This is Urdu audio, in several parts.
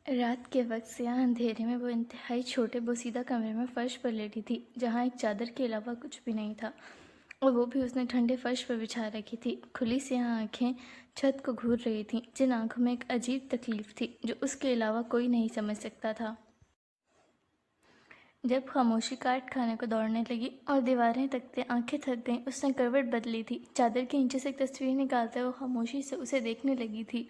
رات کے وقت سیاہ اندھیرے میں وہ انتہائی چھوٹے بوسیدہ کمرے میں فرش پر لیٹی تھی، جہاں ایک چادر کے علاوہ کچھ بھی نہیں تھا، اور وہ بھی اس نے ٹھنڈے فرش پر بچھا رکھی تھی۔ کھلی سیاہ آنکھیں چھت کو گھور رہی تھیں، جن آنکھوں میں ایک عجیب تکلیف تھی جو اس کے علاوہ کوئی نہیں سمجھ سکتا تھا۔ جب خاموشی کاٹ کھانے کو دوڑنے لگی اور دیواریں تکتے آنکھیں تھک گئیں، اس نے کروٹ بدلی تھی۔ چادر کے نیچے سے ایک تصویر نکالتے وہ خاموشی سے اسے دیکھنے لگی تھی۔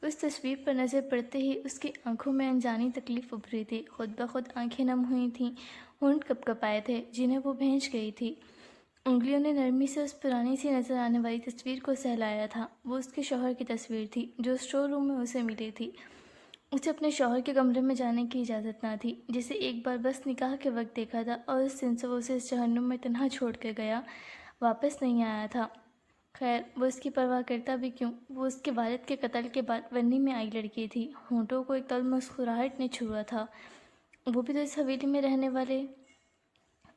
اس تصویر پر نظر پڑتے ہی اس کی آنکھوں میں انجانی تکلیف ابھری تھی۔ خود بخود آنکھیں نم ہوئی تھیں، ہونٹ کپ کپائے تھے جنہیں وہ بھینچ گئی تھی۔ انگلیوں نے نرمی سے اس پرانی سی نظر آنے والی تصویر کو سہلایا تھا۔ وہ اس کے شوہر کی تصویر تھی جو اسٹور روم میں اسے ملی تھی۔ اسے اپنے شوہر کے کمرے میں جانے کی اجازت نہ تھی، جسے ایک بار بس نکاح کے وقت دیکھا تھا، اور اس دن سے وہ اسے اس جہنم میں تنہا چھوڑ کے گیا، واپس نہیں آیا تھا۔ خیر، وہ اس کی پرواہ کرتا بھی کیوں؟ وہ اس کے والد کے قتل کے بعد ورنی میں آئی لڑکی تھی۔ ہونٹوں کو ایک طویل مسکراہٹ نے چھوا تھا۔ وہ بھی تو اس حویلی میں رہنے والے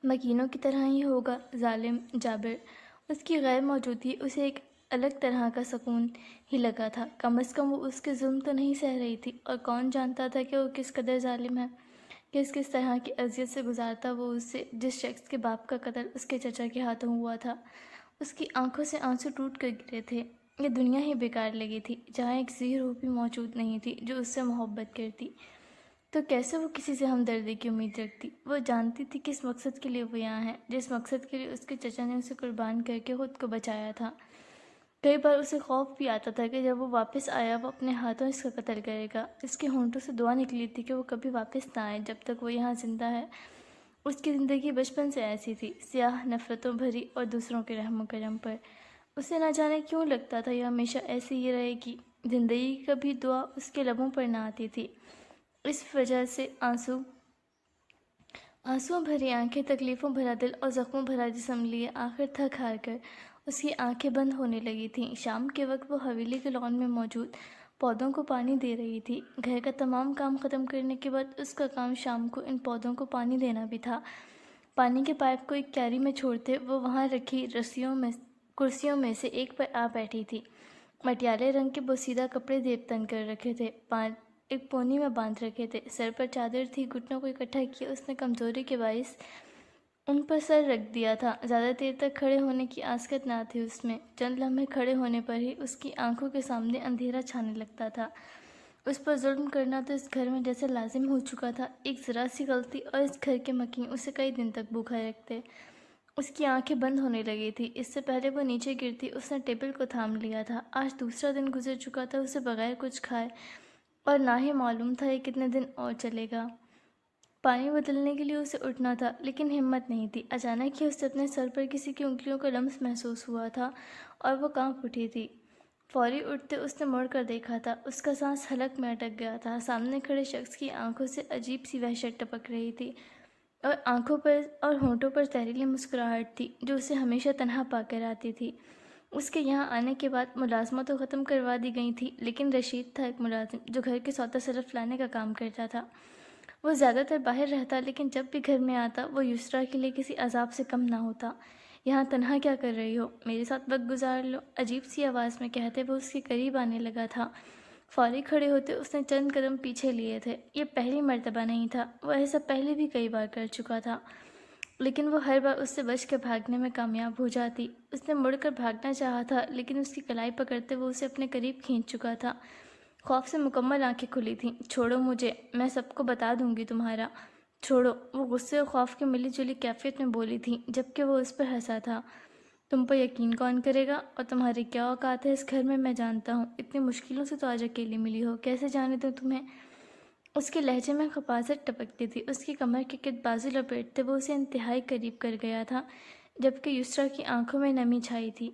مکینوں کی طرح ہی ہوگا۔ ظالم جابر! اس کی غیر موجودگی اسے ایک الگ طرح کا سکون ہی لگا تھا۔ کم از کم وہ اس کے ظلم تو نہیں سہ رہی تھی، اور کون جانتا تھا کہ وہ کس قدر ظالم ہے، کس طرح کی اذیت سے گزارتا وہ اسے، جس شخص کے باپ کا قتل اس کے چچا کے ہاتھوں ہوا تھا۔ اس کی آنکھوں سے آنسو ٹوٹ کر گرے تھے۔ یہ دنیا ہی بیکار لگی تھی، جہاں ایک ذی روح بھی موجود نہیں تھی جو اس سے محبت کرتی۔ تو کیسے وہ کسی سے ہمدردی کی امید رکھتی؟ وہ جانتی تھی کس مقصد کے لیے وہ یہاں ہے، جس مقصد کے لیے اس کے چچا نے اسے قربان کر کے خود کو بچایا تھا۔ کئی بار اسے خوف بھی آتا تھا کہ جب وہ واپس آیا وہ اپنے ہاتھوں اس کا قتل کرے گا۔ اس کے ہونٹوں سے دعا نکلی تھی کہ وہ کبھی واپس نہ آئے جب تک وہ یہاں زندہ ہے۔ اس کی زندگی بچپن سے ایسی تھی، سیاہ، نفرتوں بھری اور دوسروں کے رحم و کرم پر۔ اسے نہ جانے کیوں لگتا تھا یہ ہمیشہ ایسی ہی رہے گی۔ زندگی کی کبھی دعا اس کے لبوں پر نہ آتی تھی۔ اس وجہ سے آنسوؤں بھری آنکھیں، تکلیفوں بھرا دل اور زخموں بھرا جسم لیے آخر تھک ہار کر اس کی آنکھیں بند ہونے لگی تھیں۔ شام کے وقت وہ حویلی کے لان میں موجود پودوں کو پانی دے رہی تھی۔ گھر کا تمام کام ختم کرنے کے بعد اس کا کام شام کو ان پودوں کو پانی دینا بھی تھا۔ پانی کے پائپ کو ایک کیاری میں چھوڑتے وہ وہاں رکھی کرسیوں میں سے ایک پر آ بیٹھی تھی۔ مٹیالے رنگ کے بوسیدہ کپڑے زیب تن کر رکھے تھے، ایک پونی میں باندھ رکھے تھے، سر پر چادر تھی، گھٹنوں کو اکٹھا کیا اس نے کمزوری کے باعث ان پر سر رکھ دیا تھا۔ زیادہ دیر تک کھڑے ہونے کی آسکت نہ تھی اس میں۔ چند لمحے کھڑے ہونے پر ہی اس کی آنکھوں کے سامنے اندھیرا چھانے لگتا تھا۔ اس پر ظلم کرنا تو اس گھر میں جیسے لازم ہو چکا تھا۔ ایک ذرا سی غلطی اور اس گھر کے مکین اسے کئی دن تک بھوکا رکھتے۔ اس کی آنکھیں بند ہونے لگی تھی۔ اس سے پہلے وہ نیچے گرتی اس نے ٹیبل کو تھام لیا تھا۔ آج دوسرا دن گزر چکا تھا اسے بغیر کچھ کھائے، اور نہ ہی معلوم تھا یہ کتنے دن اور چلے گا۔ پانی بدلنے کے لیے اسے اٹھنا تھا، لیکن ہمت نہیں تھی۔ اچانک ہی اسے اپنے سر پر کسی کی انگلیوں کا لمس محسوس ہوا تھا اور وہ کانپ اٹھی تھی۔ فوری اٹھتے اس نے مڑ کر دیکھا تھا، اس کا سانس حلق میں اٹک گیا تھا۔ سامنے کھڑے شخص کی آنکھوں سے عجیب سی وحشت ٹپک رہی تھی، اور آنکھوں پر اور ہونٹوں پر زہریلی مسکراہٹ تھی جو اسے ہمیشہ تنہا پا کر آتی تھی۔ اس کے یہاں آنے کے بعد ملازمت تو ختم کروا دی گئی تھی، لیکن رشید تھا ایک ملازم جو گھر کے سودا صرف لانے کا کام کرتا تھا۔ وہ زیادہ تر باہر رہتا، لیکن جب بھی گھر میں آتا وہ یسریٰ کے لیے کسی عذاب سے کم نہ ہوتا۔ یہاں تنہا کیا کر رہی ہو؟ میرے ساتھ وقت گزار لو، عجیب سی آواز میں کہتے وہ اس کے قریب آنے لگا تھا۔ فوری کھڑے ہوتے اس نے چند قدم پیچھے لیے تھے۔ یہ پہلی مرتبہ نہیں تھا، وہ ایسا پہلے بھی کئی بار کر چکا تھا، لیکن وہ ہر بار اس سے بچ کر بھاگنے میں کامیاب ہو جاتی۔ اس نے مڑ کر بھاگنا چاہا تھا، لیکن اس کی کلائی پکڑتے وہ اسے اپنے قریب کھینچ چکا تھا۔ خوف سے مکمل آنکھیں کھلی تھیں۔ چھوڑو مجھے، میں سب کو بتا دوں گی تمہارا، چھوڑو، وہ غصے اور خوف کی ملی جلی کیفیت میں بولی تھی، جبکہ وہ اس پر ہنسا تھا۔ تم پر یقین کون کرے گا؟ اور تمہاری کیا اوقات ہے اس گھر میں جانتا ہوں۔ اتنی مشکلوں سے تو آج اکیلی ملی ہو، کیسے جانے دوں تمہیں؟ اس کے لہجے میں خباثت ٹپکتی تھی۔ اس کی کمر کے گرد بازو لپیٹتے وہ اسے انتہائی قریب کر گیا تھا، جبکہ یسریٰ کی آنکھوں میں نمی چھائی تھی۔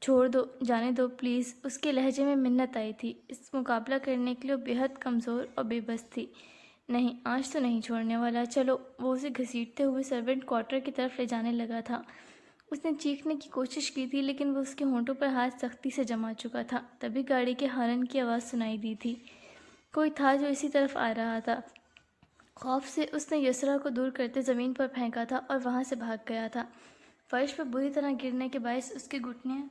چھوڑ دو، جانے دو پلیز، اس کے لہجے میں منت آئی تھی۔ اس مقابلہ کرنے کے لیے وہ بے حد کمزور اور بے بس تھی۔ نہیں، آج تو نہیں چھوڑنے والا، چلو۔ وہ اسے گھسیٹتے ہوئے سرونٹ کوارٹر کی طرف لے جانے لگا تھا۔ اس نے چیخنے کی کوشش کی تھی، لیکن وہ اس کے ہونٹوں پر ہاتھ سختی سے جما چکا تھا۔ تبھی گاڑی کے ہارن کی آواز سنائی دی تھی۔ کوئی تھا جو اسی طرف آ رہا تھا۔ خوف سے اس نے یسریٰ کو دور کرتے زمین پر پھینکا تھا اور وہاں سے بھاگ گیا تھا۔ فرش پر بری طرح گرنے کے باعث اس کے گھٹنے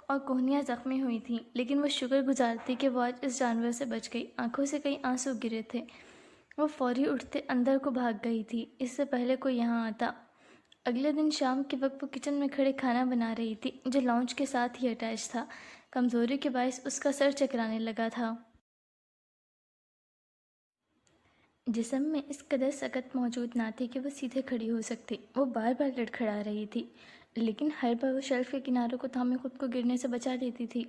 اور کوہنیاں زخمی ہوئی تھیں، لیکن وہ شکر گزار تھی کہ وہ آج اس جانور سے بچ گئی۔ آنکھوں سے کئی آنسو گرے تھے۔ وہ فوری اٹھتے اندر کو بھاگ گئی تھی، اس سے پہلے کوئی یہاں آتا۔ اگلے دن شام کے وقت وہ کچن میں کھڑے کھانا بنا رہی تھی، جو لاؤنج کے ساتھ ہی اٹیچ تھا۔ کمزوری کے باعث اس کا سر چکرانے لگا تھا۔ جسم میں اس قدر سکت موجود نہ تھی کہ وہ سیدھے کھڑی ہو سکتی۔ وہ بار بار لڑکھڑا رہی تھی، لیکن ہر بار وہ شیلف کے کناروں کو تھامے خود کو گرنے سے بچا لیتی تھی۔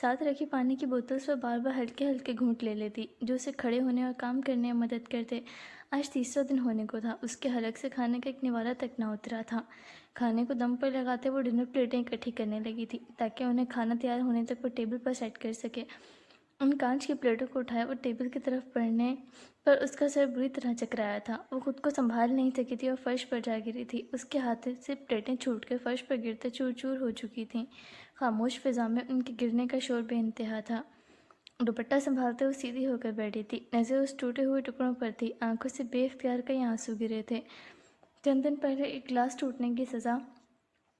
ساتھ رکھی پانی کی بوتل سے بار بار ہلکے ہلکے گھونٹ لے لیتی، جو اسے کھڑے ہونے اور کام کرنے میں مدد کرتے۔ آج تیسرا دن ہونے کو تھا۔ اس کے حلق سے کھانے کا ایک نوالہ تک نہ اترا تھا۔ کھانے کو دم پر لگاتے وہ ڈنر پلیٹیں اکٹھی کرنے لگی تھی، تاکہ انہیں کھانا تیار ہونے تک وہ ٹیبل پر سیٹ کر سکے۔ ان کانچ کی پلیٹوں کو اٹھایا وہ ٹیبل کی طرف بڑھنے پر اس کا سر بری طرح چکرایا تھا۔ وہ خود کو سنبھال نہیں سکی تھی اور فرش پر جا گری تھی۔ اس کے ہاتھ سے پلیٹیں چھوٹ کر فرش پر گرتے چور چور ہو چکی تھیں۔ خاموش فضا میں ان کے گرنے کا شور بے انتہا تھا۔ دوپٹہ سنبھالتے ہوئے سیدھی ہو کر بیٹھی تھی، نظر اس ٹوٹے ہوئے ٹکڑوں پر تھی۔ آنکھوں سے بے اختیار کئی آنسو گرے تھے۔ چند دن پہلے ایک گلاس ٹوٹنے کی سزا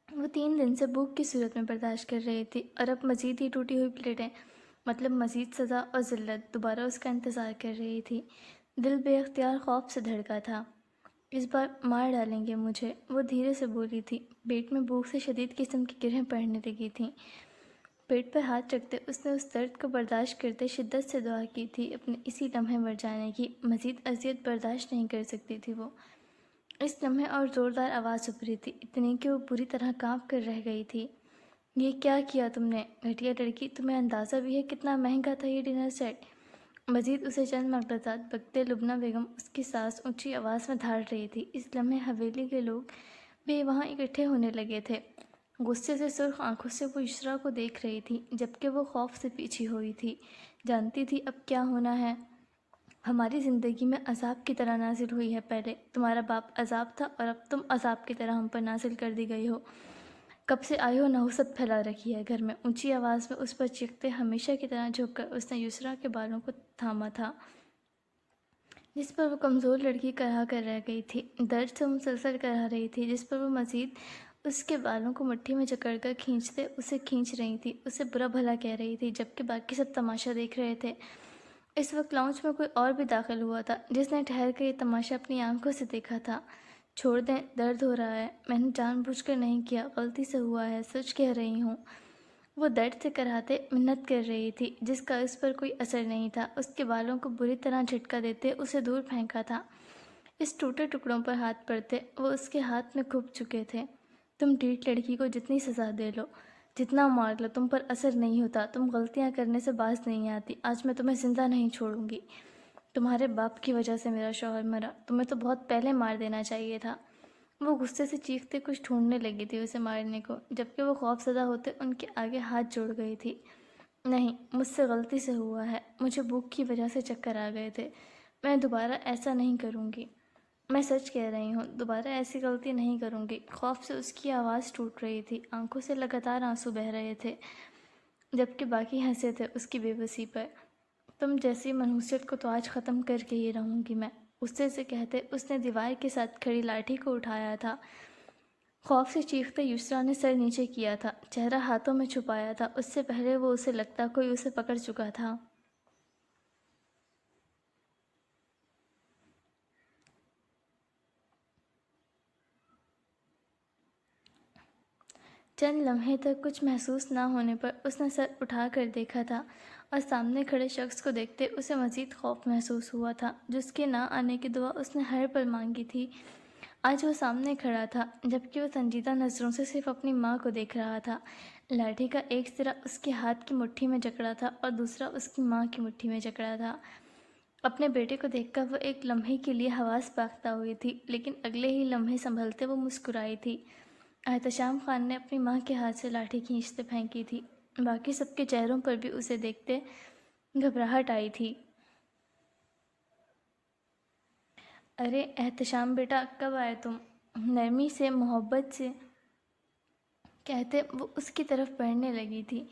وہ 3 دن سے بھوک کی صورت میں برداشت کر رہی تھی، اور اب مزید ہی ٹوٹی ہوئی پلیٹیں، مطلب مزید سزا اور ذلت، دوبارہ اس کا انتظار کر رہی تھی۔ دل بے اختیار خوف سے دھڑکا تھا۔ اس بار مار ڈالیں گے مجھے، وہ دھیرے سے بولی تھی۔ پیٹ میں بھوک سے شدید قسم کی گرہیں پڑنے لگی تھیں۔ پیٹ پر ہاتھ رکھتے اس نے اس درد کو برداشت کرتے شدت سے دعا کی تھی اپنے اسی لمحے مر جانے کی۔ مزید اذیت برداشت نہیں کر سکتی تھی وہ۔ اس لمحے اور زوردار آواز ابھری تھی، اتنی کہ وہ بری طرح کانپ کر رہ گئی تھی۔ یہ کیا کیا تم نے، گھٹیا لڑکی؟ تمہیں اندازہ بھی ہے کتنا مہنگا تھا یہ ڈنر سیٹ؟ مزید اسے چند ملحوظات بکتے لبنہ بیگم اس کی سانس اونچی آواز میں دھاڑ رہی تھی۔ اس لمحے حویلی کے لوگ بھی وہاں اکٹھے ہونے لگے تھے۔ غصے سے سرخ آنکھوں سے وہ یسریٰ کو دیکھ رہی تھی، جبکہ وہ خوف سے پیچھی ہوئی تھی۔ جانتی تھی اب کیا ہونا ہے۔ ہماری زندگی میں عذاب کی طرح نازل ہوئی ہے۔ پہلے تمہارا باپ عذاب تھا اور اب تم عذاب کی طرح ہم پر نازل کر دی گئی ہو۔ کب سے آئی ہو نحوست پھیلا رکھی ہے گھر میں۔ اونچی آواز میں اس پر چیختے ہمیشہ کی طرح جھک کر اس نے یسریٰ کے بالوں کو تھاما تھا، جس پر وہ کمزور لڑکی کرہا کر رہ گئی تھی۔ درد سے مسلسل کرہا رہی تھی، جس پر وہ مزید اس کے بالوں کو مٹھی میں جکڑ کر کھینچتے اسے کھینچ رہی تھی، اسے برا بھلا کہہ رہی تھی، جبکہ باقی سب تماشا دیکھ رہے تھے۔ اس وقت لاؤنج میں کوئی اور بھی داخل ہوا تھا، جس نے ٹھہر کر یہ تماشا اپنی آنکھوں سے دیکھا تھا۔ چھوڑ دیں، درد ہو رہا ہے، میں نے جان بوجھ کر نہیں کیا، غلطی سے ہوا ہے، سچ کہہ رہی ہوں۔ وہ درد سے کراہتے منت کر رہی تھی، جس کا اس پر کوئی اثر نہیں تھا۔ اس کے بالوں کو بری طرح جھٹکا دیتے اسے دور پھینکا تھا۔ اس ٹوٹے ٹکڑوں پر ہاتھ پڑتے وہ اس کے ہاتھ میں کھپ چکے تھے۔ تم ڈیٹ لڑکی کو جتنی سزا دے لو، جتنا مار لو، تم پر اثر نہیں ہوتا، تم غلطیاں کرنے سے باز نہیں آتی۔ آج میں تمہیں زندہ نہیں چھوڑوں گی۔ تمہارے باپ کی وجہ سے میرا شوہر مرا، تمہیں تو بہت پہلے مار دینا چاہیے تھا۔ وہ غصے سے چیختے کچھ ڈھونڈنے لگی تھی اسے مارنے کو، جبکہ وہ خوف زدہ ہوتے ان کے آگے ہاتھ جوڑ گئی تھی۔ نہیں، مجھ سے غلطی سے ہوا ہے، مجھے بھوک کی وجہ سے چکر آ گئے تھے، میں دوبارہ ایسا نہیں کروں گی، میں سچ کہہ رہی ہوں، دوبارہ ایسی غلطی نہیں کروں گی۔ خوف سے اس کی آواز ٹوٹ رہی تھی، آنکھوں سے لگاتار آنسو بہہ رہے تھے، جبکہ باقی ہنسے تھے اس کی بے بسی پر۔ تم جیسی منحوسیت کو تو آج ختم کر کے ہی رہوں گی میں، غصے سے کہتے اس نے دیوار کے ساتھ کھڑی لاٹھی کو اٹھایا تھا۔ خوف سے چیختے یسریٰ نے سر نیچے کیا تھا، چہرہ ہاتھوں میں چھپایا تھا، اس سے پہلے وہ اسے لگتا کوئی اسے پکڑ چکا تھا۔ چند لمحے تک کچھ محسوس نہ ہونے پر اس نے سر اٹھا کر دیکھا تھا، اور سامنے کھڑے شخص کو دیکھتے اسے مزید خوف محسوس ہوا تھا، جس کے نہ آنے کی دعا اس نے ہر پل مانگی تھی۔ آج وہ سامنے کھڑا تھا، جبکہ وہ سنجیدہ نظروں سے صرف اپنی ماں کو دیکھ رہا تھا۔ لاٹھی کا ایک سرا اس کے ہاتھ کی مٹھی میں جکڑا تھا اور دوسرا اس کی ماں کی مٹھی میں جکڑا تھا۔ اپنے بیٹے کو دیکھ کر وہ ایک لمحے کے لیے حواس باختہ ہوئی تھی، لیکن اگلے ہی لمحے سنبھلتے وہ مسکرائی تھی۔ احتشام خان نے اپنی ماں کے ہاتھ سے لاٹھی کھینچتے پھینکی تھی۔ باقی سب کے چہروں پر بھی اسے دیکھتے گھبراہٹ آئی تھی۔ ارے احتشام بیٹا، کب آئے تم؟ نرمی سے، محبت سے کہتے وہ اس کی طرف بڑھنے لگی تھی،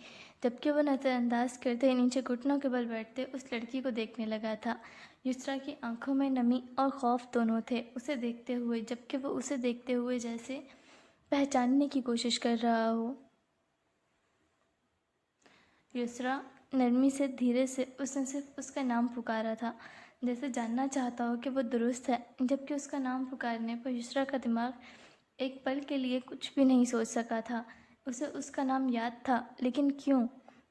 جبکہ وہ نظر انداز کرتے نیچے گھٹنوں کے بل بیٹھتے اس لڑکی کو دیکھنے لگا تھا۔ یسریٰ کی آنکھوں میں نمی اور خوف دونوں تھے، اسے دیکھتے ہوئے، جبکہ وہ اسے دیکھتے ہوئے جیسے پہچاننے کی کوشش کر رہا ہو۔ یسرا نرمی سے دھیرے سے اس نے صرف اس کا نام پکارا تھا، جیسے جاننا چاہتا ہو کہ وہ درست ہے، جبکہ اس کا نام پکارنے پر یسرا کا دماغ ایک پل کے لیے کچھ بھی نہیں سوچ سکا تھا۔ اسے اس کا نام یاد تھا، لیکن کیوں؟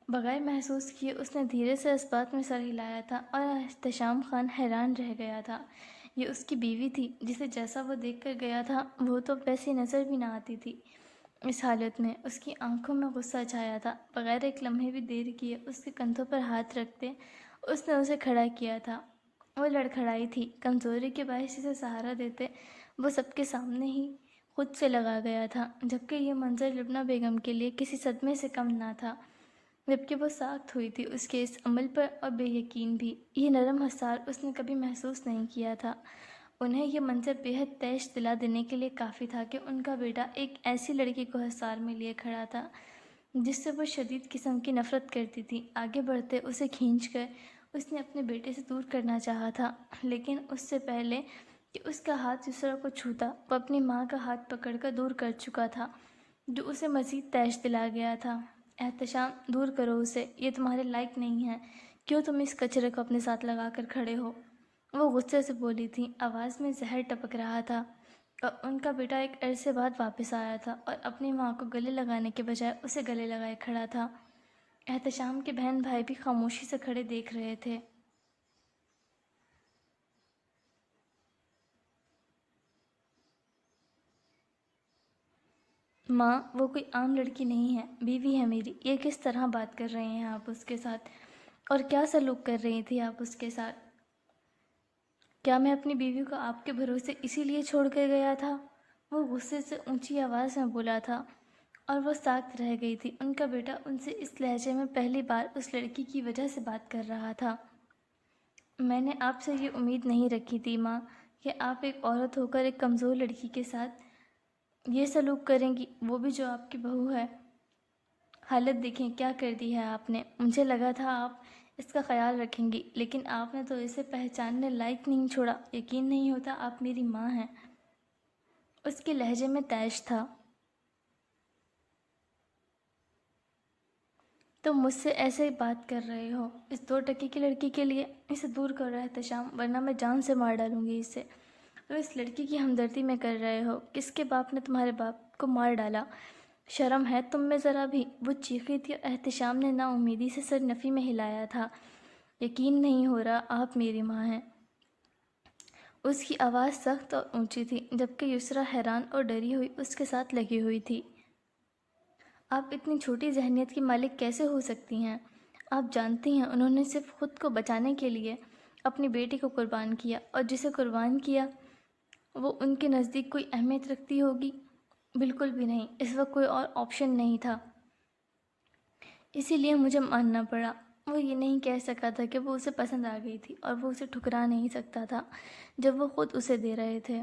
بغیر محسوس کیے اس نے دھیرے سے اس بات میں سر ہلایا تھا اور احتشام خان حیران رہ گیا تھا۔ یہ اس کی بیوی تھی، جسے جیسا وہ دیکھ کر گیا تھا وہ تو ویسی نظر بھی نہ آتی تھی۔ اس حالت میں اس کی آنکھوں میں غصہ چھایا تھا۔ بغیر ایک لمحے بھی دیر کیے اس کے کندھوں پر ہاتھ رکھتے اس نے اسے کھڑا کیا تھا۔ وہ لڑکھڑائی تھی، کمزوری کے باعث اسے سہارا دیتے وہ سب کے سامنے ہی خود سے لگا گیا تھا، جبکہ یہ منظر لبنہ بیگم کے لیے کسی صدمے سے کم نہ تھا، جبکہ وہ ساخت ہوئی تھی اس کے اس عمل پر اور بے یقین بھی۔ یہ نرم حصار اس نے کبھی محسوس نہیں کیا تھا۔ انہیں یہ منظر بے حد تیش دلا دینے کے لیے کافی تھا کہ ان کا بیٹا ایک ایسی لڑکی کو حصار میں لیے کھڑا تھا جس سے وہ شدید قسم کی نفرت کرتی تھی۔ آگے بڑھتے اسے کھینچ کر اس نے اپنے بیٹے سے دور کرنا چاہا تھا، لیکن اس سے پہلے کہ اس کا ہاتھ یسرا کو چھوتا وہ اپنی ماں کا ہاتھ پکڑ کر دور کر چکا تھا، جو اسے مزید تیش دلا گیا تھا۔ احتشام، دور کرو اسے، یہ تمہارے لائق نہیں ہے، کیوں تم اس کچرے کو اپنے ساتھ لگا کر کھڑے ہو؟ وہ غصے سے بولی تھی، آواز میں زہر ٹپک رہا تھا۔ اور ان کا بیٹا ایک عرصے بعد واپس آیا تھا اور اپنی ماں کو گلے لگانے کے بجائے اسے گلے لگائے کھڑا تھا۔ احتشام کے بہن بھائی بھی خاموشی سے کھڑے دیکھ رہے تھے۔ ماں، وہ کوئی عام لڑکی نہیں ہے، بیوی ہے میری۔ یہ کس طرح بات کر رہے ہیں آپ اس کے ساتھ؟ اور کیا سلوک کر رہی تھی آپ اس کے ساتھ؟ کیا میں اپنی بیوی کو آپ کے بھروسے اسی لیے چھوڑ کر گیا تھا؟ وہ غصے سے اونچی آواز میں بولا تھا، اور وہ ساکت رہ گئی تھی۔ ان کا بیٹا ان سے اس لہجے میں پہلی بار اس لڑکی کی وجہ سے بات کر رہا تھا۔ میں نے آپ سے یہ امید نہیں رکھی تھی ماں، کہ آپ ایک عورت ہو کر ایک کمزور لڑکی کے ساتھ یہ سلوک کریں گی، وہ بھی جو آپ کی بہو ہے۔ حالت دیکھیں کیا کر دی ہے آپ نے۔ مجھے لگا تھا آپ اس کا خیال رکھیں گی، لیکن آپ نے تو اسے پہچاننے لائق نہیں چھوڑا۔ یقین نہیں ہوتا آپ میری ماں ہیں۔ اس کے لہجے میں طیش تھا۔ تم مجھ سے ایسے بات کر رہے ہو اس 2 ٹکے کی لڑکی کے لیے؟ اسے دور کرو احتشام، ورنہ میں جان سے مار ڈالوں گی اسے۔ تم اس لڑکی کی ہمدردی میں کر رہے ہو؟ کس کے باپ نے تمہارے باپ کو مار ڈالا؟ شرم ہے تم میں ذرا بھی؟ وہ چیخی تھی اور احتشام نے نا امیدی سے سر نفی میں ہلایا تھا۔ یقین نہیں ہو رہا آپ میری ماں ہیں۔ اس کی آواز سخت اور اونچی تھی، جبکہ یسرا حیران اور ڈری ہوئی اس کے ساتھ لگی ہوئی تھی۔ آپ اتنی چھوٹی ذہنیت کی مالک کیسے ہو سکتی ہیں؟ آپ جانتی ہیں انہوں نے صرف خود کو بچانے کے لیے اپنی بیٹی کو قربان کیا، اور جسے قربان کیا وہ ان کے نزدیک کوئی اہمیت رکھتی ہوگی؟ بالکل بھی نہیں۔ اس وقت کوئی اور آپشن نہیں تھا، اسی لیے مجھے ماننا پڑا۔ وہ یہ نہیں کہہ سکا تھا کہ وہ اسے پسند آ گئی تھی، اور وہ اسے ٹھکرا نہیں سکتا تھا جب وہ خود اسے دے رہے تھے۔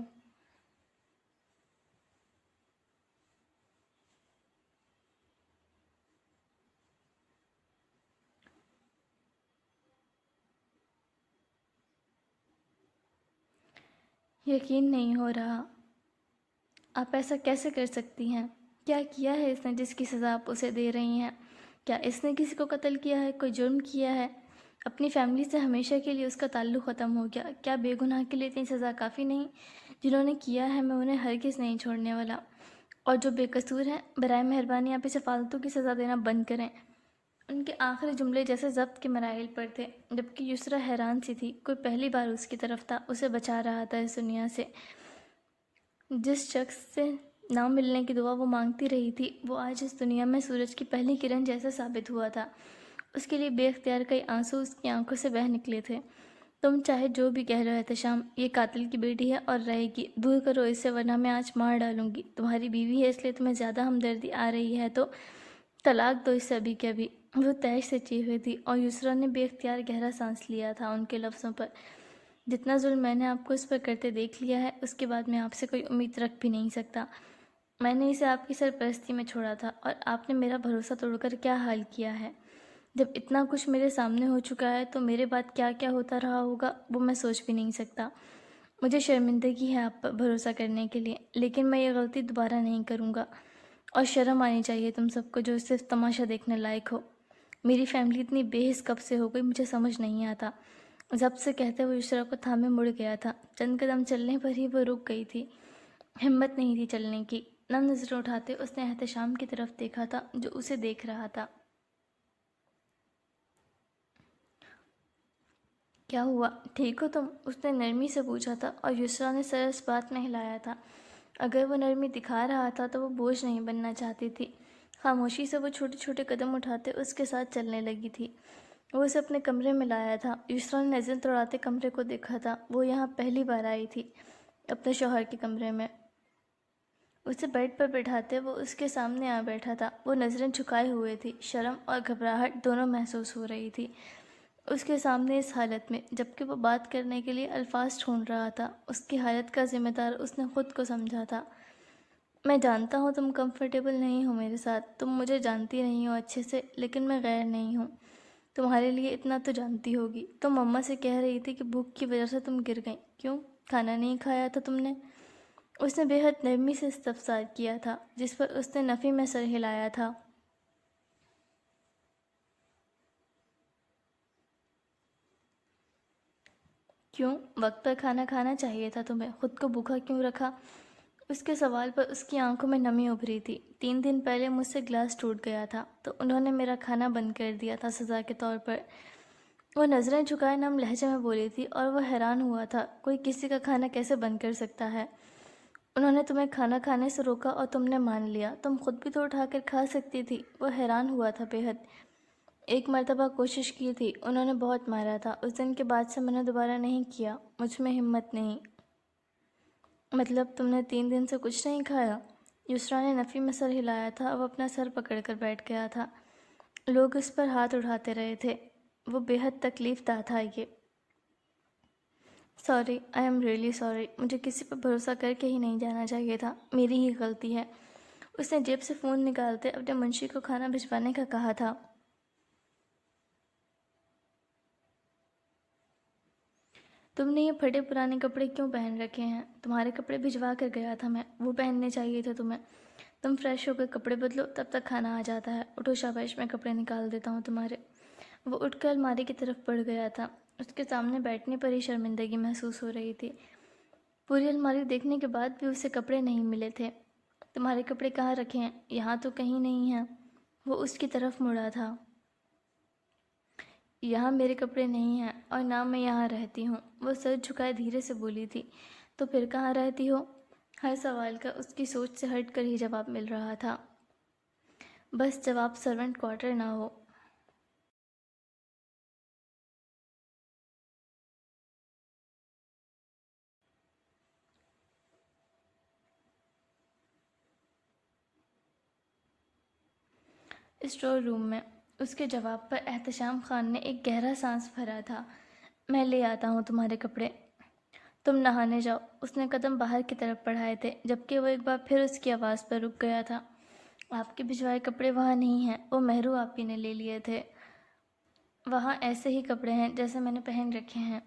یقین نہیں ہو رہا، آپ ایسا کیسے کر سکتی ہیں؟ کیا کیا ہے اس نے جس کی سزا آپ اسے دے رہی ہیں؟ کیا اس نے کسی کو قتل کیا ہے، کوئی جرم کیا ہے؟ اپنی فیملی سے ہمیشہ کے لیے اس کا تعلق ختم ہو گیا۔ کیا بے گناہ کے لیے اتنی سزا کافی نہیں؟ جنہوں نے کیا ہے میں انہیں ہرگز نہیں چھوڑنے والا، اور جو بے قصور ہیں برائے مہربانی آپ اسے فالتو کی سزا دینا بند کریں۔ ان کے آخری جملے جیسے ضبط کے مراحل پر تھے، جبکہ یسرا حیران سی تھی۔ کوئی پہلی بار اس کی طرف تھا، اسے بچا رہا تھا اس دنیا سے۔ جس شخص سے نہ ملنے کی دعا وہ مانگتی رہی تھی، وہ آج اس دنیا میں سورج کی پہلی کرن جیسا ثابت ہوا تھا۔ اس کے لیے بے اختیار کئی آنسو اس کی آنکھوں سے بہہ نکلے تھے۔ تم چاہے جو بھی کہہ لو احتشام، یہ قاتل کی بیٹی ہے اور رہے گی۔ دور کرو اسے ورنہ میں آج مار ڈالوں گی۔ تمہاری بیوی ہے اس لیے تمہیں زیادہ ہمدردی آ رہی ہے تو طلاق دو اسے ابھی کے ابھی۔ وہ طیش سے چیخ تھی، اور یسرا نے بے اختیار گہرا سانس لیا تھا ان کے لفظوں پر۔ جتنا ظلم میں نے آپ کو اس پر کرتے دیکھ لیا ہے، اس کے بعد میں آپ سے کوئی امید رکھ بھی نہیں سکتا۔ میں نے اسے آپ کی سرپرستی میں چھوڑا تھا، اور آپ نے میرا بھروسہ توڑ کر کیا حال کیا ہے؟ جب اتنا کچھ میرے سامنے ہو چکا ہے تو میرے بعد کیا کیا ہوتا رہا ہوگا وہ میں سوچ بھی نہیں سکتا۔ مجھے شرمندگی ہے آپ پر بھروسہ کرنے کے لیے، لیکن میں یہ غلطی دوبارہ نہیں کروں گا، اور شرم آنی چاہیے تم سب کو جو صرف تماشا دیکھنے لائق ہو۔ میری فیملی اتنی بے حس کب سے ہو گئی مجھے سمجھ نہیں آتا۔ ضبط سے کہتے ہوئے یسریٰ کو تھامے مڑ گیا تھا۔ چند قدم چلنے پر ہی وہ رک گئی تھی، ہمت نہیں تھی چلنے کی۔ نم نظریں اٹھاتے اس نے احتشام کی طرف دیکھا تھا جو اسے دیکھ رہا تھا۔ کیا ہوا، ٹھیک ہو تم؟ اس نے نرمی سے پوچھا تھا اور یسریٰ نے سر اس بات میں ہلایا تھا۔ اگر وہ نرمی دکھا رہا تھا تو وہ بوجھ نہیں بننا چاہتی تھی۔ خاموشی سے وہ چھوٹے چھوٹے قدم اٹھاتے اس کے ساتھ چلنے لگی تھی۔ وہ اسے اپنے کمرے میں لایا تھا۔ یسریٰ نے نظر دوڑاتے کمرے کو دیکھا تھا۔ وہ یہاں پہلی بار آئی تھی، اپنے شوہر کے کمرے میں۔ اسے بیڈ پر بٹھاتے وہ اس کے سامنے آ بیٹھا تھا۔ وہ نظریں جھکائے ہوئے تھی، شرم اور گھبراہٹ دونوں محسوس ہو رہی تھی اس کے سامنے اس حالت میں، جبکہ وہ بات کرنے کے لیے الفاظ ڈھونڈ رہا تھا۔ اس کی حالت کا ذمہ دار اس نے خود کو سمجھا تھا۔ میں جانتا ہوں تم کمفرٹیبل نہیں ہو میرے ساتھ، تم مجھے جانتی نہیں ہو اچھے سے، لیکن میں غیر نہیں ہوں۔ تمہارے لیے اتنا تو جانتی ہوگی۔ تم مما سے کہہ رہی تھی کہ بھوک کی وجہ سے تم گر گئیں، کیوں؟ کھانا نہیں کھایا تھا تم نے؟ اس نے بے حد نرمی سے استفسار کیا تھا، جس پر اس نے نفی میں سر ہلایا تھا۔ کیوں؟ وقت پر کھانا کھانا چاہیے تھا تمہیں، خود کو بھوکا کیوں رکھا؟ اس کے سوال پر اس کی آنکھوں میں نمی ابھری تھی۔ 3 دن پہلے مجھ سے گلاس ٹوٹ گیا تھا تو انہوں نے میرا کھانا بند کر دیا تھا سزا کے طور پر۔ وہ نظریں جھکائے نم لہجے میں بولی تھی اور وہ حیران ہوا تھا، کوئی کسی کا کھانا کیسے بند کر سکتا ہے؟ انہوں نے تمہیں کھانا کھانے سے روکا اور تم نے مان لیا، تم خود بھی تو اٹھا کر کھا سکتی تھی۔ وہ حیران ہوا تھا بے حد۔ ایک مرتبہ کوشش کی تھی، انہوں نے بہت مارا تھا، اس دن کے بعد سے میں نے دوبارہ نہیں کیا، مجھ میں ہمت نہیں۔ مطلب تم نے 3 دن سے کچھ نہیں کھایا؟ یسریٰ نے نفی میں سر ہلایا تھا، وہ اپنا سر پکڑ کر بیٹھ گیا تھا۔ لوگ اس پر ہاتھ اٹھاتے رہے تھے، وہ بے حد تکلیف دہ تھا یہ۔ Sorry, I am really sorry, مجھے کسی پر بھروسہ کر کے ہی نہیں جانا چاہیے تھا، میری ہی غلطی ہے۔ اس نے جیب سے فون نکالتے اپنے منشی کو کھانا بھجوانے کا کہا تھا۔ تم نے یہ پھٹے پرانے کپڑے کیوں پہن رکھے ہیں؟ تمہارے کپڑے بھجوا کر گیا تھا میں، وہ پہننے چاہیے تھے تمہیں۔ تم فریش ہو کر کپڑے بدلو، تب تک کھانا آ جاتا ہے۔ اٹھو شاباش، میں کپڑے نکال دیتا ہوں تمہارے۔ وہ اٹھ کر الماری کی طرف بڑھ گیا تھا۔ اس کے سامنے بیٹھنے پر ہی شرمندگی محسوس ہو رہی تھی۔ پوری الماری دیکھنے کے بعد بھی اسے کپڑے نہیں ملے تھے۔ تمہارے کپڑے کہاں رکھے ہیں؟ یہاں تو کہیں نہیں ہیں۔ وہ اس کی طرف مڑا تھا۔ یہاں میرے کپڑے نہیں ہیں اور نہ میں یہاں رہتی ہوں، وہ سر جھکائے دھیرے سے بولی تھی۔ تو پھر کہاں رہتی ہو؟ ہر سوال کا اس کی سوچ سے ہٹ کر ہی جواب مل رہا تھا۔ بس جواب سرونٹ کوارٹر نہ ہو۔ اسٹور روم میں۔ اس کے جواب پر احتشام خان نے ایک گہرا سانس بھرا تھا۔ میں لے آتا ہوں تمہارے کپڑے، تم نہانے جاؤ۔ اس نے قدم باہر کی طرف بڑھائے تھے، جبکہ وہ ایک بار پھر اس کی آواز پر رک گیا تھا۔ آپ کے بھجوائے کپڑے وہاں نہیں ہیں، وہ مہرو آپی نے لے لیے تھے۔ وہاں ایسے ہی کپڑے ہیں جیسے میں نے پہن رکھے ہیں۔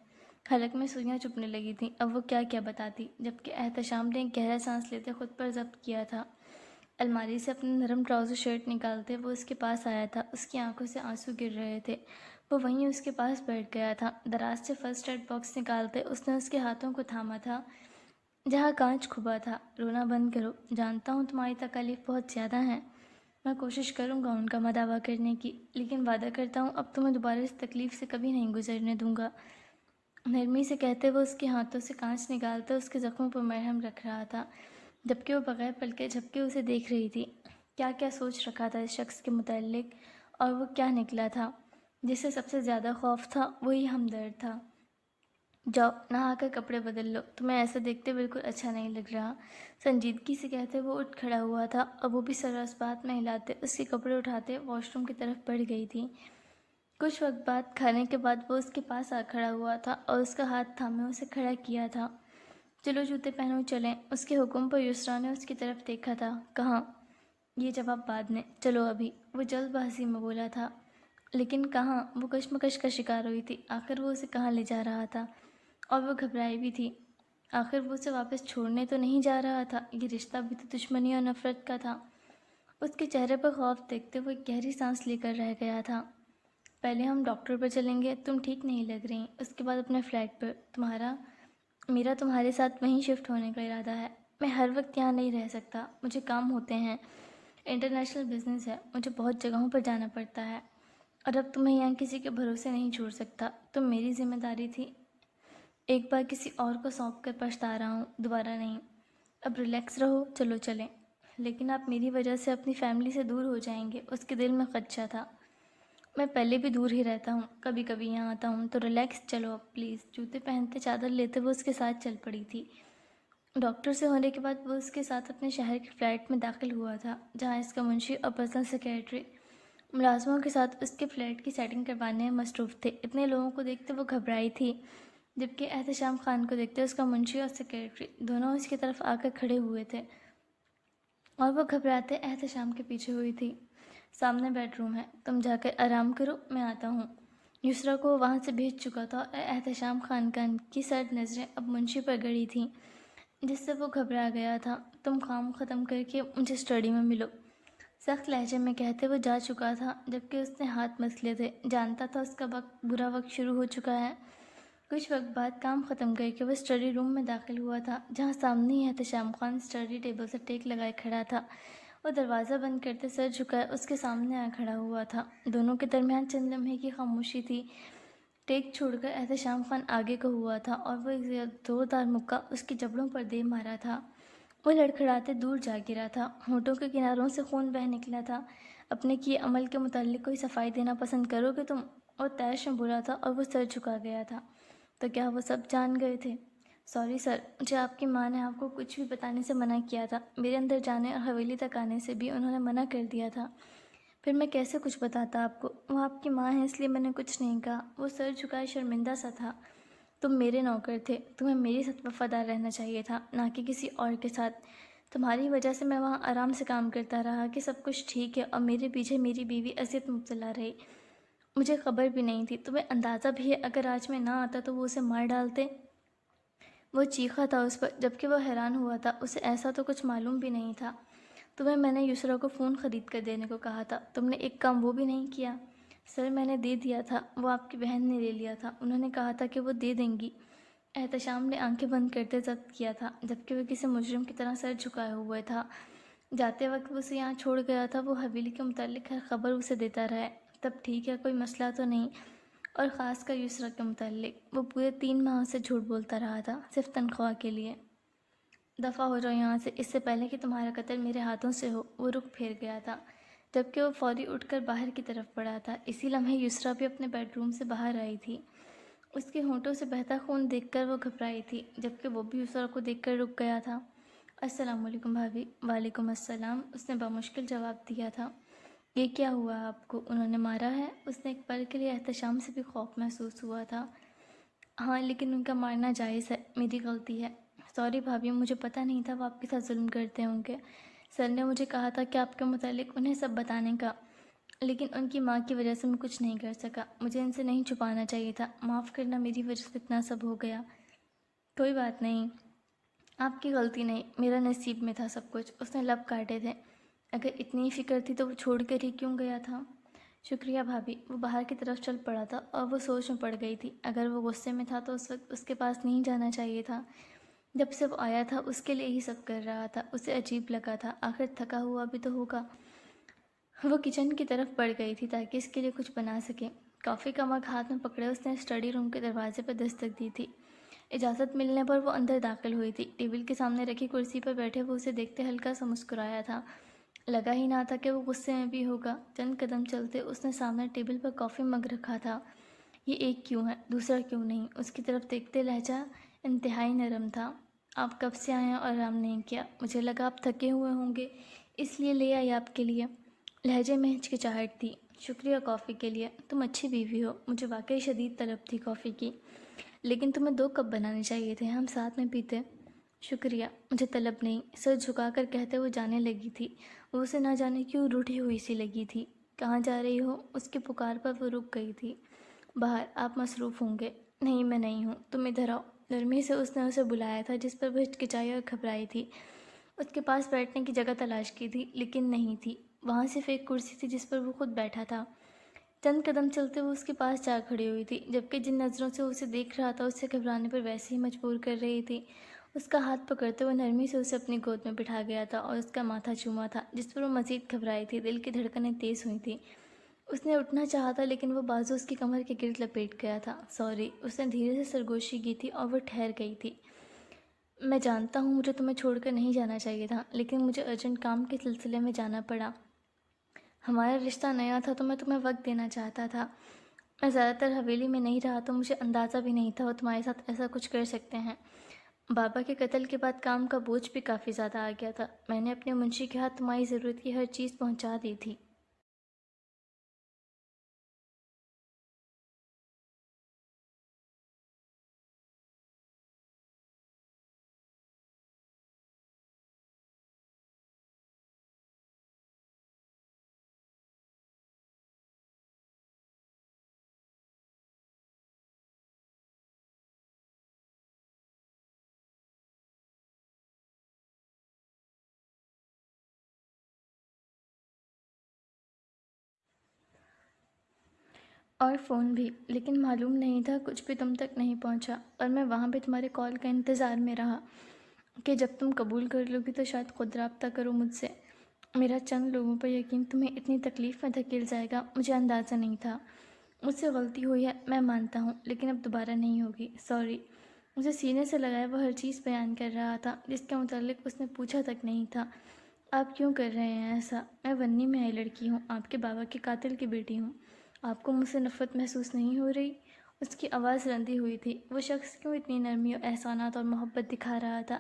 حلق میں سوئیاں چبھنے لگی تھیں، اب وہ کیا کیا بتاتی، جبکہ احتشام نے ایک گہرا سانس لیتے خود پر ضبط کیا تھا۔ الماری سے اپنے نرم ٹراؤزر شرٹ نکالتے وہ اس کے پاس آیا تھا، اس کی آنکھوں سے آنسو گر رہے تھے۔ وہ وہیں اس کے پاس بیٹھ گیا تھا۔ دراز سے فرسٹ ایڈ باکس نکالتے اس نے اس کے ہاتھوں کو تھاما تھا جہاں کانچ کھبا تھا۔ رونا بند کرو، جانتا ہوں تمہاری تکالیف بہت زیادہ ہیں، میں کوشش کروں گا ان کا مداوع کرنے کی، لیکن وعدہ کرتا ہوں اب تمہیں دوبارہ اس تکلیف سے کبھی نہیں گزرنے دوں گا۔ نرمی سے کہتے وہ اس کے ہاتھوں سے کانچ نکالتا اس کے زخموں پر مرہم رکھ رہا تھا، جبکہ وہ بغیر پلکے جھپکے اسے دیکھ رہی تھی۔ کیا کیا سوچ رکھا تھا اس شخص کے متعلق، اور وہ کیا نکلا تھا؟ جس سے سب سے زیادہ خوف تھا وہی ہمدرد تھا۔ جاؤ نہا کر کپڑے بدل لو، تمہیں ایسا دیکھتے بالکل اچھا نہیں لگ رہا۔ سنجیدگی سے کہتے وہ اٹھ کھڑا ہوا تھا اور وہ بھی سر اس بات میں ہلاتے اس کے کپڑے اٹھاتے واش روم کی طرف بڑھ گئی تھی۔ کچھ وقت بعد کھانے کے بعد وہ اس کے پاس آ کھڑا ہوا تھا اور اس کا ہاتھ تھامے اسے کھڑا کیا تھا۔ چلو جوتے پہنو چلیں، اس کے حکم پر یسریٰ نے اس کی طرف دیکھا تھا۔ کہاں؟ یہ جواب بعد میں، چلو ابھی، وہ جلد بازی میں بولا تھا۔ لیکن کہاں؟ وہ کشمکش کا شکار ہوئی تھی، آخر وہ اسے کہاں لے جا رہا تھا، اور وہ گھبرائی بھی تھی۔ آخر وہ اسے واپس چھوڑنے تو نہیں جا رہا تھا، یہ رشتہ بھی تو دشمنی اور نفرت کا تھا۔ اس کے چہرے پر خوف دیکھتے وہ ایک گہری سانس لے کر رہ گیا تھا۔ پہلے ہم ڈاکٹر پر چلیں گے، تم ٹھیک نہیں لگ رہی، اس کے بعد اپنے فلیٹ پر۔ میرا تمہارے ساتھ وہیں شفٹ ہونے کا ارادہ ہے۔ میں ہر وقت یہاں نہیں رہ سکتا، مجھے کام ہوتے ہیں، انٹرنیشنل بزنس ہے، مجھے بہت جگہوں پر جانا پڑتا ہے، اور اب تمہیں یہاں کسی کے بھروسے نہیں چھوڑ سکتا۔ تم میری ذمہ داری تھی، ایک بار کسی اور کو سونپ کر پچھتا رہا ہوں، دوبارہ نہیں۔ اب ریلیکس رہو، چلو چلیں۔ لیکن آپ میری وجہ سے اپنی فیملی سے دور ہو جائیں گے، اس کے دل میں خدشہ تھا۔ میں پہلے بھی دور ہی رہتا ہوں، کبھی کبھی یہاں آتا ہوں، تو ریلیکس چلو اب پلیز۔ جوتے پہنتے چادر لیتے وہ اس کے ساتھ چل پڑی تھی۔ ڈاکٹر سے ہونے کے بعد وہ اس کے ساتھ اپنے شہر کے فلیٹ میں داخل ہوا تھا، جہاں اس کا منشی اور پرسنل سیکریٹری ملازموں کے ساتھ اس کے فلیٹ کی سیٹنگ کروانے میں مصروف تھے۔ اتنے لوگوں کو دیکھتے وہ گھبرائی تھی، جبکہ احتشام خان کو دیکھتے اس کا منشی اور سیکریٹری دونوں اس کی طرف آ کر کھڑے ہوئے تھے، اور وہ گھبراتے احتشام کے پیچھے ہوئی تھی۔ سامنے بیڈ روم ہے، تم جا کر آرام کرو، میں آتا ہوں۔ یسریٰ کو وہاں سے بھیج چکا تھا، اور احتشام خان کی سرد نظریں اب منشی پر گڑی تھیں، جس سے وہ گھبرا گیا تھا۔ تم کام ختم کر کے مجھے اسٹڈی میں ملو، سخت لہجے میں کہتے وہ جا چکا تھا، جبکہ اس نے ہاتھ مس لیے تھے، جانتا تھا اس کا برا وقت شروع ہو چکا ہے۔ کچھ وقت بعد کام ختم کر کے وہ اسٹڈی روم میں داخل ہوا تھا، جہاں سامنے ہی احتشام خان اسٹڈی ٹیبل سے ٹیک لگائے کھڑا تھا۔ وہ دروازہ بند کرتے سر جھکائے اس کے سامنے آ کھڑا ہوا تھا۔ دونوں کے درمیان چند لمحے کی خاموشی تھی۔ ٹیک چھوڑ کر احتشام خان آگے کو ہوا تھا، اور وہ ایک زوردار مکہ اس کے جبڑوں پر دے مارا تھا۔ وہ لڑکھڑاتے دور جا گرا تھا، ہونٹوں کے کناروں سے خون بہہ نکلا تھا۔ اپنے کیے عمل کے متعلق کوئی صفائی دینا پسند کرو گے تم؟ اور طیش میں بولا تھا، اور وہ سر جھکا گیا تھا۔ تو کیا وہ سب جان گئے تھے؟ سوری سر، مجھے آپ کی ماں نے آپ کو کچھ بھی بتانے سے منع کیا تھا، میرے اندر جانے اور حویلی تک آنے سے بھی انہوں نے منع کر دیا تھا۔ پھر میں کیسے کچھ بتاتا آپ کو؟ وہ آپ کی ماں ہے، اس لیے میں نے کچھ نہیں کہا۔ وہ سر جھکائے شرمندہ سا تھا۔ تم میرے نوکر تھے، تمہیں میرے ساتھ وفادار رہنا چاہیے تھا، نہ کہ کسی اور کے ساتھ۔ تمہاری وجہ سے میں وہاں آرام سے کام کرتا رہا کہ سب کچھ ٹھیک ہے، اور میرے پیچھے میری بیوی اذیت میں مبتلا رہی۔ مجھے خبر بھی نہیں تھی، تمہیں اندازہ بھی ہے اگر آج میں نہ آتا تو وہ اسے مار ڈالتے۔ وہ چیخا تھا اس پر، جبکہ وہ حیران ہوا تھا، اسے ایسا تو کچھ معلوم بھی نہیں تھا۔ تمہیں میں نے یسریٰ کو فون خرید کر دینے کو کہا تھا، تم نے ایک کام وہ بھی نہیں کیا۔ سر میں نے دے دیا تھا، وہ آپ کی بہن نے لے لیا تھا، انہوں نے کہا تھا کہ وہ دے دیں گی۔ احتشام نے آنکھیں بند کرتے ضبط کیا تھا، جبکہ وہ کسی مجرم کی طرح سر جھکائے ہوئے تھا۔ جاتے وقت وہ اسے یہاں چھوڑ گیا تھا، وہ حویلی کے متعلق ہر خبر اسے دیتا رہا ہے۔ تب ٹھیک ہے، کوئی مسئلہ تو نہیں۔ اور خاص کر یسریٰ کے متعلق وہ پورے 3 ماہ سے جھوٹ بولتا رہا تھا، صرف تنخواہ کے لیے۔ دفع ہو جاؤ یہاں سے، اس سے پہلے کہ تمہارا قتل میرے ہاتھوں سے ہو۔ وہ رخ پھیر گیا تھا، جبکہ وہ فوری اٹھ کر باہر کی طرف بڑھا تھا۔ اسی لمحے یسریٰ بھی اپنے بیڈ روم سے باہر آئی تھی۔ اس کے ہونٹوں سے بہتا خون دیکھ کر وہ گھبرائی تھی، جبکہ وہ بھی یسریٰ کو دیکھ کر رک گیا تھا۔ السلام علیکم بھابھی۔ وعلیکم السلام، اس نے بمشکل جواب دیا تھا۔ یہ کیا ہوا آپ کو؟ انہوں نے مارا ہے؟ اس نے ایک پل کے لیے احتشام سے بھی خوف محسوس ہوا تھا۔ ہاں، لیکن ان کا مارنا جائز ہے، میری غلطی ہے۔ سوری بھابھی، مجھے پتہ نہیں تھا وہ آپ کے ساتھ ظلم کرتے ہوں گے۔ سر نے مجھے کہا تھا کہ آپ کے متعلق انہیں سب بتانے کا، لیکن ان کی ماں کی وجہ سے میں کچھ نہیں کر سکا۔ مجھے ان سے نہیں چھپانا چاہیے تھا، معاف کرنا، میری وجہ سے اتنا سب ہو گیا۔ کوئی بات نہیں، آپ کی غلطی نہیں، میرا نصیب میں تھا سب کچھ۔ اس نے لب کاٹے تھے۔ اگر اتنی فکر تھی تو وہ چھوڑ کر ہی کیوں گیا تھا؟ شکریہ بھابھی۔ وہ باہر کی طرف چل پڑا تھا، اور وہ سوچ میں پڑ گئی تھی۔ اگر وہ غصے میں تھا تو اس وقت اس کے پاس نہیں جانا چاہیے تھا۔ جب سے وہ آیا تھا اس کے لیے ہی سب کر رہا تھا، اسے عجیب لگا تھا، آخر تھکا ہوا بھی تو ہوگا۔ وہ کچن کی طرف بڑھ گئی تھی تاکہ اس کے لیے کچھ بنا سکے۔ کافی کا مگ ہاتھ میں پکڑے اس نے اسٹڈی روم کے دروازے پر دستک دی تھی۔ اجازت ملنے پر وہ اندر داخل ہوئی تھی۔ ٹیبل کے سامنے رکھی کرسی پر بیٹھے وہ اسے دیکھتے ہلکا سا مسکرایا تھا۔ لگا ہی نہ تھا کہ وہ غصے میں بھی ہوگا۔ چند قدم چلتے اس نے سامنے ٹیبل پر کافی مگ رکھا تھا۔ یہ ایک کیوں ہے، دوسرا کیوں نہیں؟ اس کی طرف دیکھتے لہجہ انتہائی نرم تھا۔ آپ کب سے آئے ہیں اور آرام نہیں کیا؟ مجھے لگا آپ تھکے ہوئے ہوں گے، اس لیے لے آئی آپ کے لیے۔ لہجے میں ہچکچاہٹ تھی۔ شکریہ کافی کے لیے، تم اچھی بیوی ہو، مجھے واقعی شدید طلب تھی کافی کی، لیکن تمہیں 2 کپ بنانے چاہیے تھے، ہم ساتھ میں پیتے۔ شکریہ، مجھے طلب نہیں، سر جھکا کر کہتے وہ جانے لگی تھی۔ وہ اسے نہ جانے کیوں روٹھی ہوئی سی لگی تھی۔ کہاں جا رہی ہو؟ اس کی پکار پر وہ رک گئی تھی۔ باہر، آپ مصروف ہوں گے۔ نہیں، میں نہیں ہوں، تم ادھر آؤ۔ نرمی سے اس نے اسے بلایا تھا، جس پر وہ ہچکچائی اور گھبرائی تھی۔ اس کے پاس بیٹھنے کی جگہ تلاش کی تھی، لیکن نہیں تھی۔ وہاں صرف ایک کرسی تھی جس پر وہ خود بیٹھا تھا۔ چند قدم چلتے وہ اس کے پاس جا کھڑی ہوئی تھی، جبکہ جن نظروں سے اسے دیکھ رہا تھا اسے گھبرانے پر ویسے ہی مجبور کر رہی تھی۔ اس کا ہاتھ پکڑتے ہوئے نرمی سے اسے اپنی گود میں بٹھا گیا تھا اور اس کا ماتھا چوما تھا، جس پر وہ مزید گھبرائی تھی۔ دل کی دھڑکنیں تیز ہوئی تھیں۔ اس نے اٹھنا چاہا تھا لیکن وہ بازو اس کی کمر کے گرد لپیٹ گیا تھا۔ سوری، اس نے دھیرے سے سرگوشی کی تھی اور وہ ٹھہر گئی تھی۔ میں جانتا ہوں مجھے تمہیں چھوڑ کر نہیں جانا چاہیے تھا، لیکن مجھے ارجنٹ کام کے سلسلے میں جانا پڑا۔ ہمارا رشتہ نیا تھا تو میں تمہیں وقت دینا چاہتا تھا۔ میں زیادہ تر حویلی میں نہیں رہا تو مجھے اندازہ بھی نہیں تھا وہ تمہارے ساتھ ایسا کچھ کر سکتے ہیں۔ بابا کے قتل کے بعد کام کا بوجھ بھی کافی زیادہ آ گیا تھا۔ میں نے اپنے منشی کے ہاتھ تمہاری ضرورت کی ہر چیز پہنچا دی تھی۔ اور فون بھی، لیکن معلوم نہیں تھا کچھ بھی تم تک نہیں پہنچا، اور میں وہاں پہ تمہارے کال کا انتظار میں رہا کہ جب تم قبول کر لوگی تو شاید خود رابطہ کرو مجھ سے۔ میرا چند لوگوں پر یقین تمہیں اتنی تکلیف میں دھکیل جائے گا مجھے اندازہ نہیں تھا۔ مجھ سے غلطی ہوئی ہے میں مانتا ہوں، لیکن اب دوبارہ نہیں ہوگی۔ سوری۔ مجھے سینے سے لگائے وہ ہر چیز بیان کر رہا تھا جس کے متعلق اس نے پوچھا تک نہیں تھا۔ آپ کیوں کر رہے ہیں ایسا؟ میں ونی میں آئی لڑکی ہوں، آپ کے بابا کے قاتل کی بیٹی ہوں۔ آپ کو مجھ سے نفرت محسوس نہیں ہو رہی؟ اس کی آواز رندی ہوئی تھی۔ وہ شخص کیوں اتنی نرمی اور احسانات اور محبت دکھا رہا تھا؟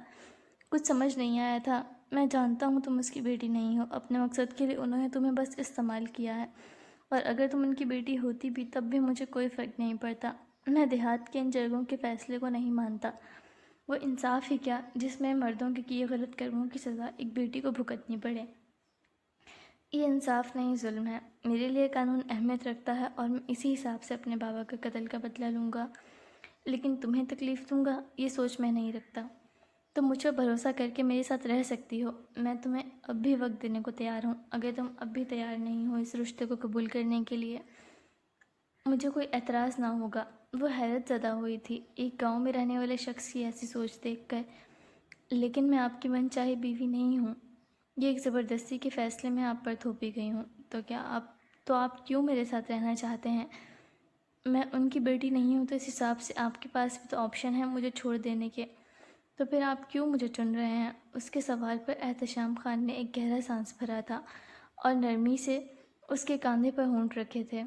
کچھ سمجھ نہیں آیا تھا۔ میں جانتا ہوں تم اس کی بیٹی نہیں ہو، اپنے مقصد کے لیے انہوں نے تمہیں بس استعمال کیا ہے، اور اگر تم ان کی بیٹی ہوتی بھی تب بھی مجھے کوئی فرق نہیں پڑتا۔ میں دیہات کے ان جرگوں کے فیصلے کو نہیں مانتا۔ وہ انصاف ہی کیا جس میں مردوں کے کیے غلط کرموں کی سزا ایک بیٹی کو بھگتنی پڑے۔ یہ انصاف نہیں، ظلم ہے۔ میرے لیے قانون اہمیت رکھتا ہے اور میں اسی حساب سے اپنے بابا کے قتل کا بدلہ لوں گا، لیکن تمہیں تکلیف دوں گا یہ سوچ میں نہیں رکھتا۔ تم مجھ پر بھروسہ کر کے میرے ساتھ رہ سکتی ہو، میں تمہیں اب بھی وقت دینے کو تیار ہوں اگر تم اب بھی تیار نہیں ہو اس رشتے کو قبول کرنے کے لیے۔ مجھے کوئی اعتراض نہ ہوگا۔ وہ حیرت زدہ ہوئی تھی ایک گاؤں میں رہنے والے شخص کی ایسی سوچ دیکھ کر۔ لیکن میں آپ کی من چاہی بیوی نہیں ہوں، یہ ایک زبردستی کے فیصلے میں آپ پر تھوپی گئی ہوں، تو آپ کیوں میرے ساتھ رہنا چاہتے ہیں؟ میں ان کی بیٹی نہیں ہوں تو اس حساب سے آپ کے پاس بھی تو آپشن ہے مجھے چھوڑ دینے کے، تو پھر آپ کیوں مجھے چن رہے ہیں؟ اس کے سوال پر احتشام خان نے ایک گہرا سانس بھرا تھا اور نرمی سے اس کے کاندھے پر ہونٹ رکھے تھے۔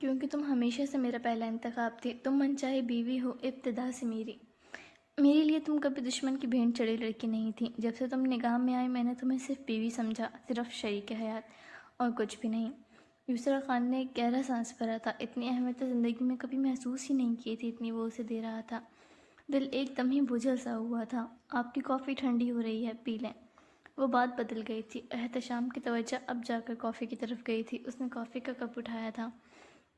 کیونکہ تم ہمیشہ سے میرا پہلا انتخاب تھی، تم من چاہے بیوی ہو ابتدا سے میری۔ میرے لیے تم کبھی دشمن کی بھینٹ چڑھی لڑکی نہیں تھی۔ جب سے تم نگاہ میں آئی میں نے تمہیں صرف بیوی سمجھا، صرف شریک حیات، اور کچھ بھی نہیں۔ یسریٰ خان نے ایک گہرا سانس بھرا تھا۔ اتنی اہمیت زندگی میں کبھی محسوس ہی نہیں کی تھی اتنی وہ اسے دے رہا تھا۔ دل ایک دم ہی بجھل سا ہوا تھا۔ آپ کی کافی ٹھنڈی ہو رہی ہے، پی لیں۔ وہ بات بدل گئی تھی۔ احتشام کی توجہ اب جا کر کافی کی طرف گئی تھی۔ اس نے کافی کا کپ اٹھایا تھا،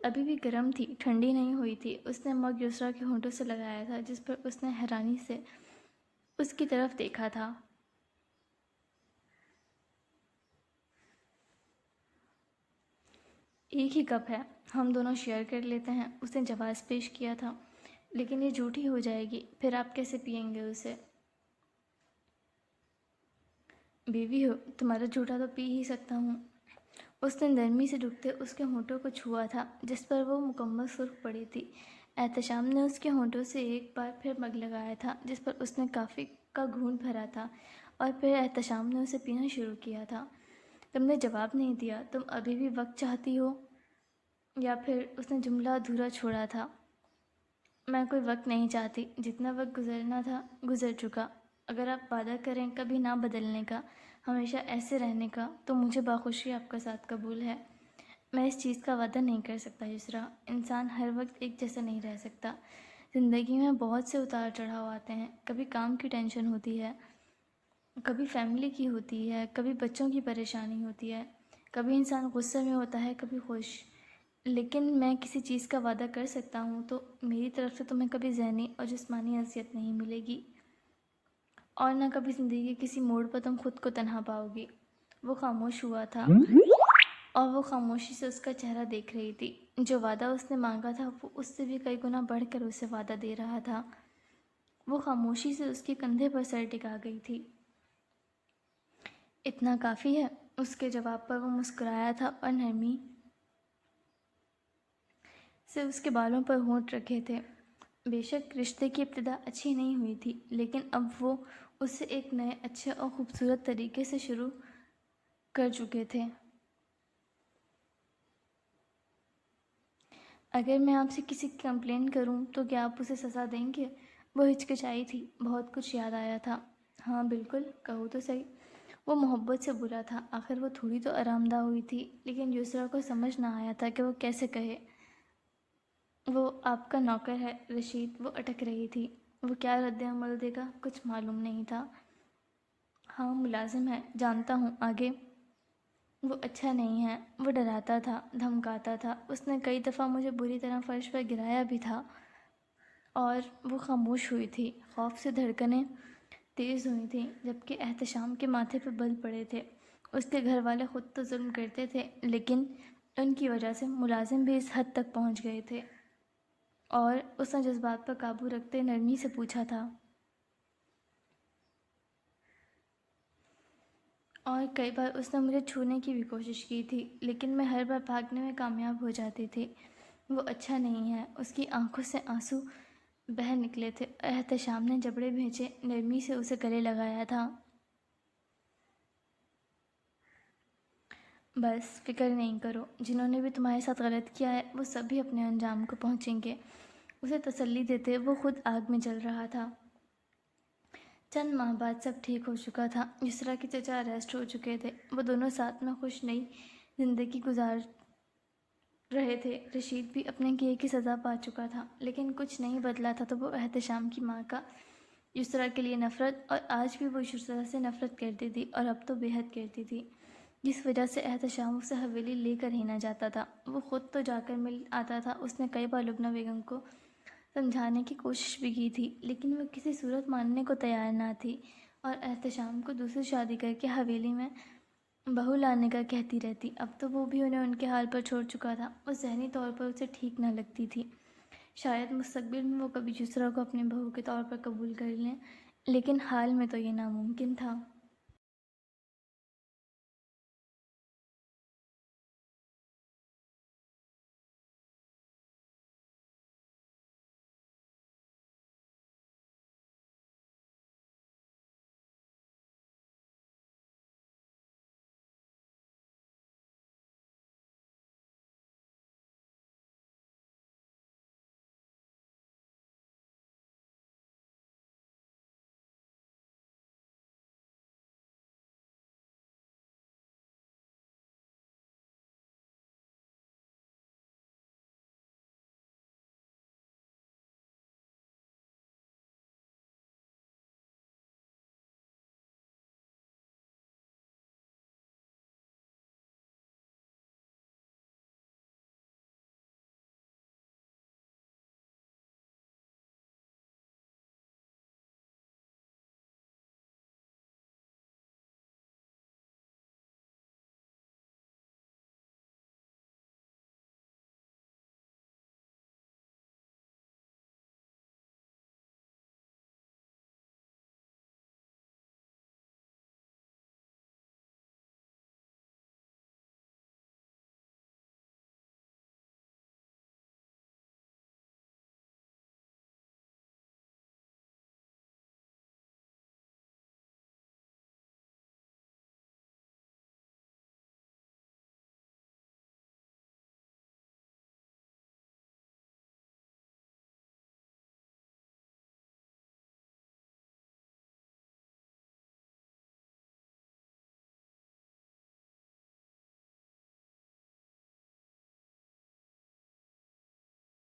ابھی بھی گرم تھی، ٹھنڈی نہیں ہوئی تھی۔ اس نے مگ یسریٰ کے ہونٹوں سے لگایا تھا جس پر اس نے حیرانی سے اس کی طرف دیکھا تھا۔ ایک ہی کپ ہے، ہم دونوں شیئر کر لیتے ہیں، اس نے جواز پیش کیا تھا۔ لیکن یہ جھوٹی ہو جائے گی، پھر آپ کیسے پئیں گے اسے؟ بیوی ہو، تمہارا جھوٹا تو پی ہی سکتا ہوں۔ اس نے نرمی سے ڈھکتے اس کے ہونٹوں کو چھوا تھا جس پر وہ مکمل سرخ پڑی تھی۔ احتشام نے اس کے ہونٹوں سے ایک بار پھر مگ لگایا تھا جس پر اس نے کافی کا گھونٹ بھرا تھا، اور پھر احتشام نے اسے پینا شروع کیا تھا۔ تم نے جواب نہیں دیا، تم ابھی بھی وقت چاہتی ہو؟ یا پھر اس نے جملہ ادھورا چھوڑا تھا۔ میں کوئی وقت نہیں چاہتی، جتنا وقت گزرنا تھا گزر چکا۔ اگر آپ وعدہ کریں کبھی نہ بدلنے کا، ہمیشہ ایسے رہنے کا، تو مجھے بخوشی آپ کا ساتھ قبول ہے۔ میں اس چیز کا وعدہ نہیں کر سکتا یسریٰ، انسان ہر وقت ایک جیسا نہیں رہ سکتا۔ زندگی میں بہت سے اتار چڑھاؤ آتے ہیں، کبھی کام کی ٹینشن ہوتی ہے، کبھی فیملی کی ہوتی ہے، کبھی بچوں کی پریشانی ہوتی ہے، کبھی انسان غصے میں ہوتا ہے، کبھی خوش۔ لیکن میں کسی چیز کا وعدہ کر سکتا ہوں تو میری طرف سے تمہیں کبھی ذہنی اور جسمانی اذیت نہیں ملے گی، اور نہ کبھی زندگی کے کسی موڑ پر تم خود کو تنہا پاؤ گی۔ وہ خاموش ہوا تھا اور وہ خاموشی سے اس کا چہرہ دیکھ رہی تھی۔ جو وعدہ اس نے مانگا تھا وہ اس سے بھی کئی گنا بڑھ کر اسے وعدہ دے رہا تھا۔ وہ خاموشی سے اس کے کندھے پر سر ٹکا گئی تھی۔ اتنا کافی ہے، اس کے جواب پر وہ مسکرایا تھا اور نرمی سے اس کے بالوں پر ہونٹ رکھے تھے۔ بے شک رشتے کی ابتدا اچھی نہیں ہوئی تھی، لیکن اب وہ اسے ایک نئے اچھے اور خوبصورت طریقے سے شروع کر چکے تھے۔ اگر میں آپ سے کسی کی کمپلین کروں تو کیا آپ اسے سزا دیں گے؟ وہ ہچکچائی تھی۔ بہت کچھ یاد آیا تھا۔ ہاں بالکل، کہو تو صحیح۔ وہ محبت سے بولا تھا۔ آخر وہ تھوڑی تو آرام دہ ہوئی تھی، لیکن یسریٰ کو سمجھ نہ آیا تھا کہ وہ کیسے کہے۔ وہ آپ کا نوکر ہے رشید، وہ اٹک رہی تھی۔ وہ کیا رد عمل دے گا کچھ معلوم نہیں تھا۔ ہاں ملازم ہے، جانتا ہوں، آگے؟ وہ اچھا نہیں ہے، وہ ڈراتا تھا، دھمکاتا تھا، اس نے کئی دفعہ مجھے بری طرح فرش پر گرایا بھی تھا۔ اور وہ خاموش ہوئی تھی۔ خوف سے دھڑکنیں تیز ہوئی تھیں، جبکہ احتشام کے ماتھے پہ بل پڑے تھے۔ اس کے گھر والے خود تو ظلم کرتے تھے، لیکن ان کی وجہ سے ملازم بھی اس حد تک پہنچ گئے تھے۔ اور اس نے جذبات پر قابو رکھتے نرمی سے پوچھا تھا۔ اور کئی بار اس نے مجھے چھونے کی بھی کوشش کی تھی، لیکن میں ہر بار بھاگنے میں کامیاب ہو جاتی تھی۔ وہ اچھا نہیں ہے۔ اس کی آنکھوں سے آنسو بہہ نکلے تھے۔ احتشام نے جبڑے بھیجے، نرمی سے اسے گلے لگایا تھا۔ بس فکر نہیں کرو، جنہوں نے بھی تمہارے ساتھ غلط کیا ہے وہ سب بھی اپنے انجام کو پہنچیں گے۔ اسے تسلی دیتے وہ خود آگ میں جل رہا تھا۔ چند ماہ بعد سب ٹھیک ہو چکا تھا۔ یسریٰ کے چچا اریسٹ ہو چکے تھے۔ وہ دونوں ساتھ میں خوش نئی زندگی گزار رہے تھے۔ رشید بھی اپنے کیے کی سزا پا چکا تھا، لیکن کچھ نہیں بدلا تھا تو وہ احتشام کی ماں کا یسریٰ کے لیے نفرت، اور آج بھی وہ یسریٰ سے نفرت کرتی تھی، اور اب تو بے حد کرتی تھی، جس وجہ سے احتشام اسے حویلی لے کر ہی نہ جاتا تھا۔ وہ خود تو جا کر مل آتا تھا۔ اس نے کئی بار لبنہ بیگم کو سمجھانے کی کوشش بھی کی تھی، لیکن وہ کسی صورت ماننے کو تیار نہ تھی، اور احتشام کو دوسری شادی کر کے حویلی میں بہو لانے کا کہتی رہتی۔ اب تو وہ بھی انہیں ان کے حال پر چھوڑ چکا تھا۔ وہ ذہنی طور پر اسے ٹھیک نہ لگتی تھی۔ شاید مستقبل میں وہ کبھی یسریٰ کو اپنی بہو کے طور پر قبول کر لیں، لیکن حال میں تو یہ ناممکن تھا۔